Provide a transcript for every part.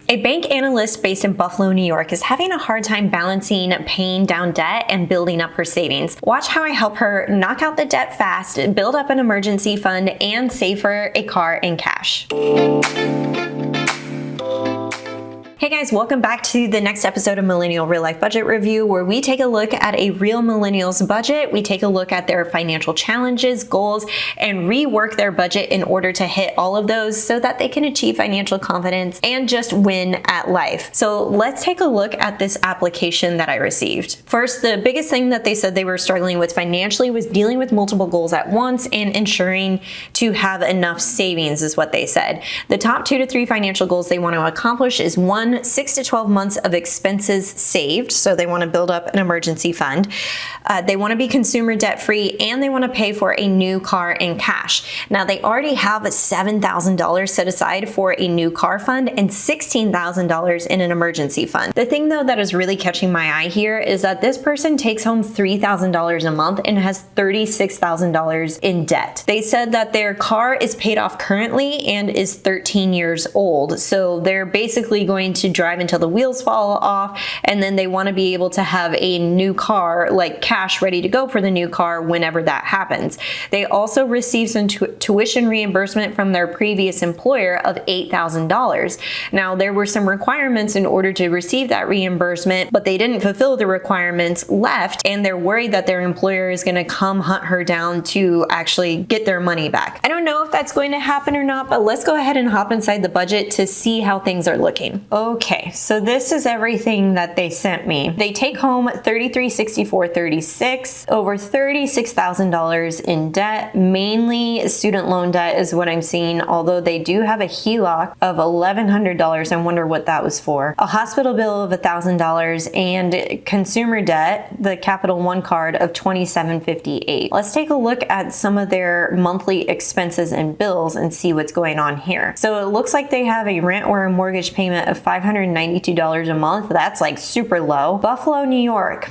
A bank analyst based in Buffalo, New York is having a hard time balancing paying down debt and building up her savings. Watch how I help her knock out the debt fast, build up an emergency fund, and save her a car in cash. Hey guys, welcome back to the next episode of Millennial Real Life Budget Review, where we take a look at a real millennial's budget. We take a look at their financial challenges, goals, and rework their budget in order to hit all of those so that they can achieve financial confidence and just win at life. So let's take a look at this application that I received. First, the biggest thing that they said they were struggling with financially was dealing with multiple goals at once and ensuring to have enough savings is what they said. The top 2 to 3 financial goals they want to accomplish is 1, 6 to 12 months of expenses saved. So they want to build up an emergency fund. They want to be consumer debt free, and they want to pay for a new car in cash. Now they already have a $7,000 set aside for a new car fund and $16,000 in an emergency fund. The thing though that is really catching my eye here is that this person takes home $3,000 a month and has $36,000 in debt. They said that their car is paid off currently and is 13 years old. So they're basically going to drive until the wheels fall off, and then they want to be able to have a new car, like cash ready to go for the new car whenever that happens. They also received some tuition reimbursement from their previous employer of $8,000. Now there were some requirements in order to receive that reimbursement, but they didn't fulfill the requirements left, and they're worried that their employer is going to come hunt her down to actually get their money back. I don't know if that's going to happen or not, but let's go ahead and hop inside the budget to see how things are looking. Okay, so this is everything that they sent me. They take home $33,6436, over $36,000 in debt. Mainly student loan debt is what I'm seeing, although they do have a HELOC of $1,100. I wonder what that was for. A hospital bill of $1,000 and consumer debt, the Capital One card of $2,758. Let's take a look at some of their monthly expenses and bills and see what's going on here. So it looks like they have a rent or a mortgage payment of $592 a month. That's like super low. Buffalo, New York.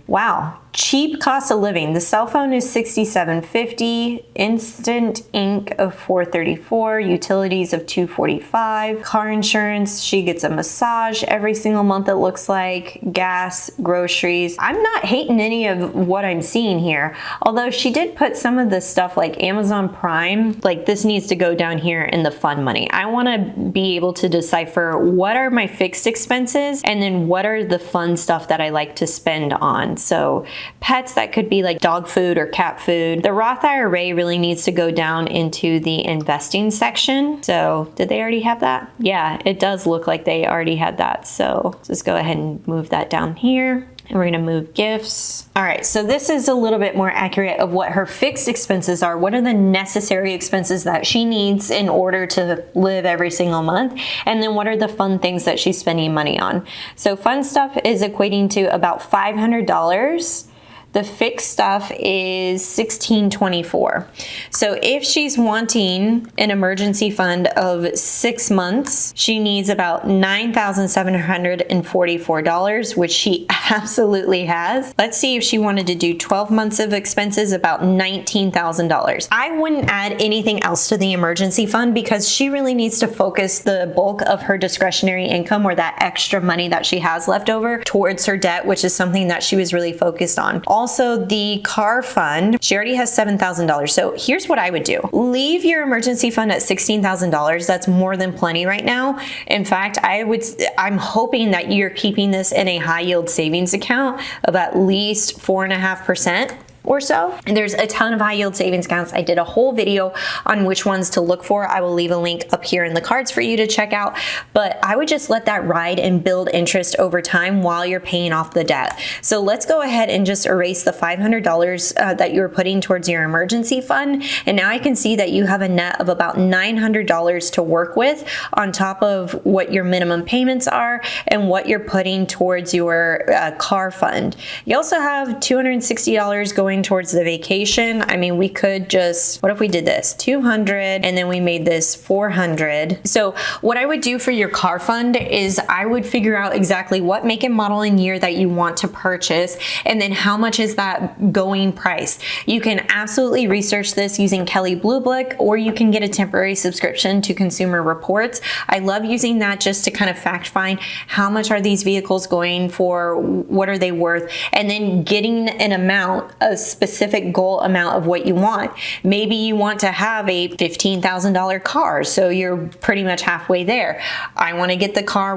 Wow. Cheap cost of living. The cell phone is $67.50, instant ink of $434, utilities of $245, car insurance. She gets a massage every single month it looks like, gas, groceries. I'm not hating any of what I'm seeing here, although she did put some of the stuff like Amazon Prime, like this needs to go down here in the fun money. I want to be able to decipher what are my fixed expenses and then what are the fun stuff that I like to spend on. So pets, that could be like dog food or cat food. The Roth IRA really needs to go down into the investing section. So did they already have that? Yeah, it does look like they already had that. So let's go ahead and move that down here. And we're gonna move gifts. All right, so this is a little bit more accurate of what her fixed expenses are. What are the necessary expenses that she needs in order to live every single month? And then what are the fun things that she's spending money on? So fun stuff is equating to about $500. The fixed stuff is $1,624. So if she's wanting an emergency fund of 6 months, she needs about $9,744, which she absolutely has. Let's see if she wanted to do 12 months of expenses, about $19,000. I wouldn't add anything else to the emergency fund because she really needs to focus the bulk of her discretionary income or that extra money that she has left over towards her debt, which is something that she was really focused on. Also, the car fund, she already has $7,000. So here's what I would do. Leave your emergency fund at $16,000. That's more than plenty right now. In fact, I'm hoping that you're keeping this in a high yield savings account of at least 4.5%. or so. And there's a ton of high yield savings accounts. I did a whole video on which ones to look for. I will leave a link up here in the cards for you to check out, but I would just let that ride and build interest over time while you're paying off the debt. So let's go ahead and just erase the $500 that you were putting towards your emergency fund. And now I can see that you have a net of about $900 to work with on top of what your minimum payments are and what you're putting towards your car fund. You also have $260 going going towards the vacation, I mean, we could just, what if we did this? 200 and then we made this 400. So what I would do for your car fund is I would figure out exactly what make and model and year that you want to purchase, and then how much is that going price. You can absolutely research this using Kelley Blue Book, or you can get a temporary subscription to Consumer Reports. I love using that just to kind of fact find how much are these vehicles going for, what are they worth, and then getting an amount, a specific goal amount of what you want. Maybe you want to have a $15,000 car, so you're pretty much halfway there. I want to get the car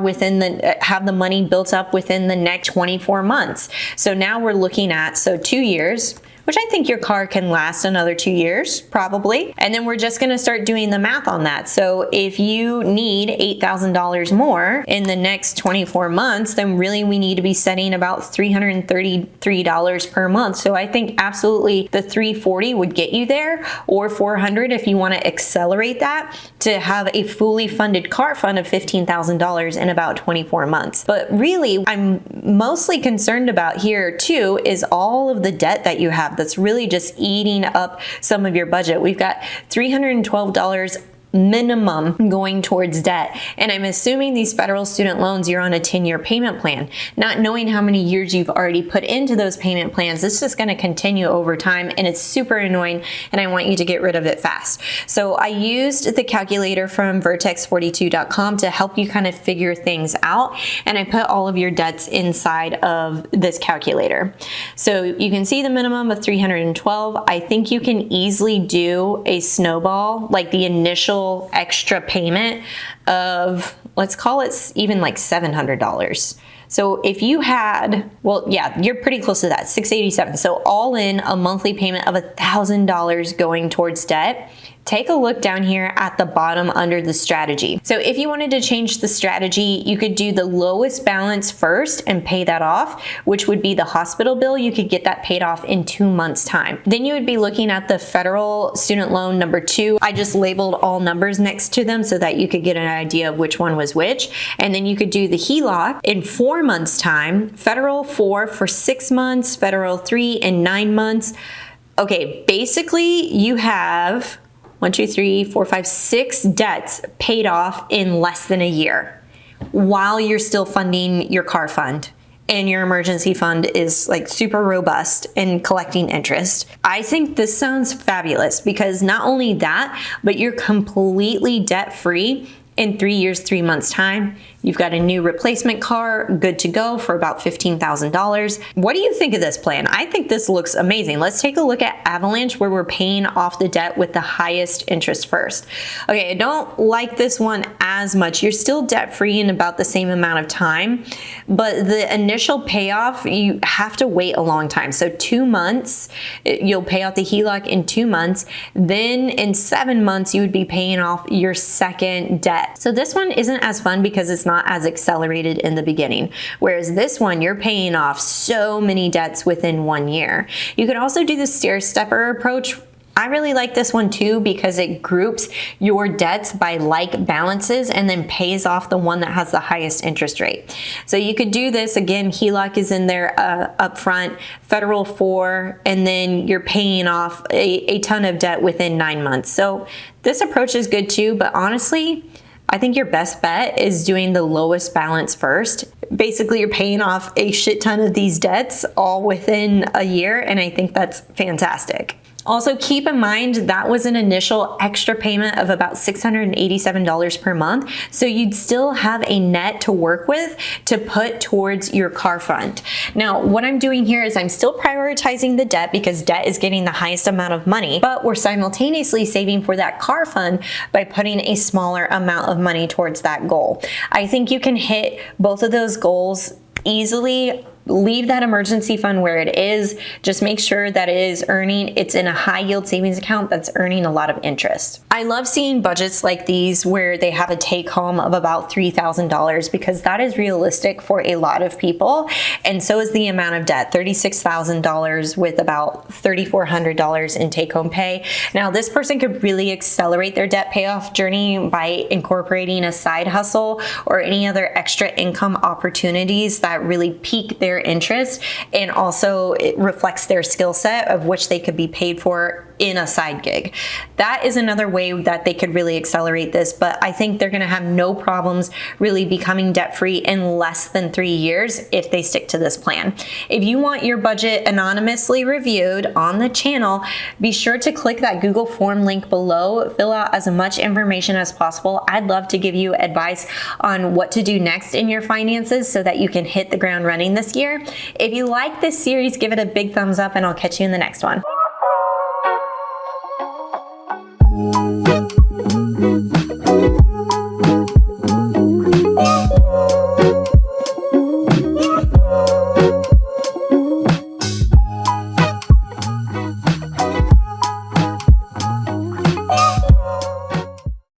have the money built up within the next 24 months. So now we're looking at, 2 years, which I think your car can last another 2 years, probably. And then we're just gonna start doing the math on that. So if you need $8,000 more in the next 24 months, then really we need to be setting about $333 per month. So I think absolutely the $340 would get you there, or $400 if you wanna accelerate that to have a fully funded car fund of $15,000 in about 24 months. But really, I'm mostly concerned about here too is all of the debt that you have that's really just eating up some of your budget. We've got $312 minimum going towards debt. And I'm assuming these federal student loans, you're on a 10-year payment plan. Not knowing how many years you've already put into those payment plans, this is just going to continue over time, and it's super annoying, and I want you to get rid of it fast. So I used the calculator from vertex42.com to help you kind of figure things out, and I put all of your debts inside of this calculator. So you can see the minimum of 312. I think you can easily do a snowball, like the initial extra payment of, let's call it even like $700. So if you had, well, yeah, you're pretty close to that, $687. So all in a monthly payment of $1,000 going towards debt. Take a look down here at the bottom under the strategy. So if you wanted to change the strategy, you could do the lowest balance first and pay that off, which would be the hospital bill. You could get that paid off in 2 months' time. Then you would be looking at the federal student loan number 2. I just labeled all numbers next to them so that you could get an idea of which one was which. And then you could do the HELOC in 4 months' time, federal 4 for 6 months, federal 3 in 9 months. Okay, basically you have 1, 2, 3, 4, 5, 6 debts paid off in less than a year while you're still funding your car fund and your emergency fund is like super robust and collecting interest. I think this sounds fabulous because not only that, but you're completely debt free in 3 years, 3 months time. You've got a new replacement car, good to go for about $15,000. What do you think of this plan? I think this looks amazing. Let's take a look at Avalanche, where we're paying off the debt with the highest interest first. Okay, I don't like this one as much. You're still debt free in about the same amount of time, but the initial payoff, you have to wait a long time. So 2 months, you'll pay off the HELOC in 2 months. Then in 7 months, you would be paying off your second debt. So this one isn't as fun because it's not as accelerated in the beginning. Whereas this one, you're paying off so many debts within 1 year. You could also do the stair-stepper approach. I really like this one too because it groups your debts by like balances and then pays off the one that has the highest interest rate. So you could do this, again, HELOC is in there up front, federal 4, and then you're paying off a ton of debt within 9 months. So this approach is good too, but honestly, I think your best bet is doing the lowest balance first. Basically, you're paying off a shit ton of these debts all within a year, and I think that's fantastic. Also, keep in mind that was an initial extra payment of about $687 per month, so you'd still have a net to work with to put towards your car fund. Now, what I'm doing here is I'm still prioritizing the debt because debt is getting the highest amount of money, but we're simultaneously saving for that car fund by putting a smaller amount of money towards that goal. I think you can hit both of those goals easily. Leave that emergency fund where it is. Just make sure that it's in a high yield savings account that's earning a lot of interest. I love seeing budgets like these where they have a take home of about $3,000 because that is realistic for a lot of people. And so is the amount of debt, $36,000 with about $3,400 in take home pay. Now this person could really accelerate their debt payoff journey by incorporating a side hustle or any other extra income opportunities that really pique their higher interest, and also it reflects their skill set of which they could be paid for in a side gig. That is another way that they could really accelerate this, but I think they're gonna have no problems really becoming debt-free in less than 3 years if they stick to this plan. If you want your budget anonymously reviewed on the channel, be sure to click that Google form link below, fill out as much information as possible. I'd love to give you advice on what to do next in your finances so that you can hit the ground running this year. If you like this series, give it a big thumbs up and I'll catch you in the next one.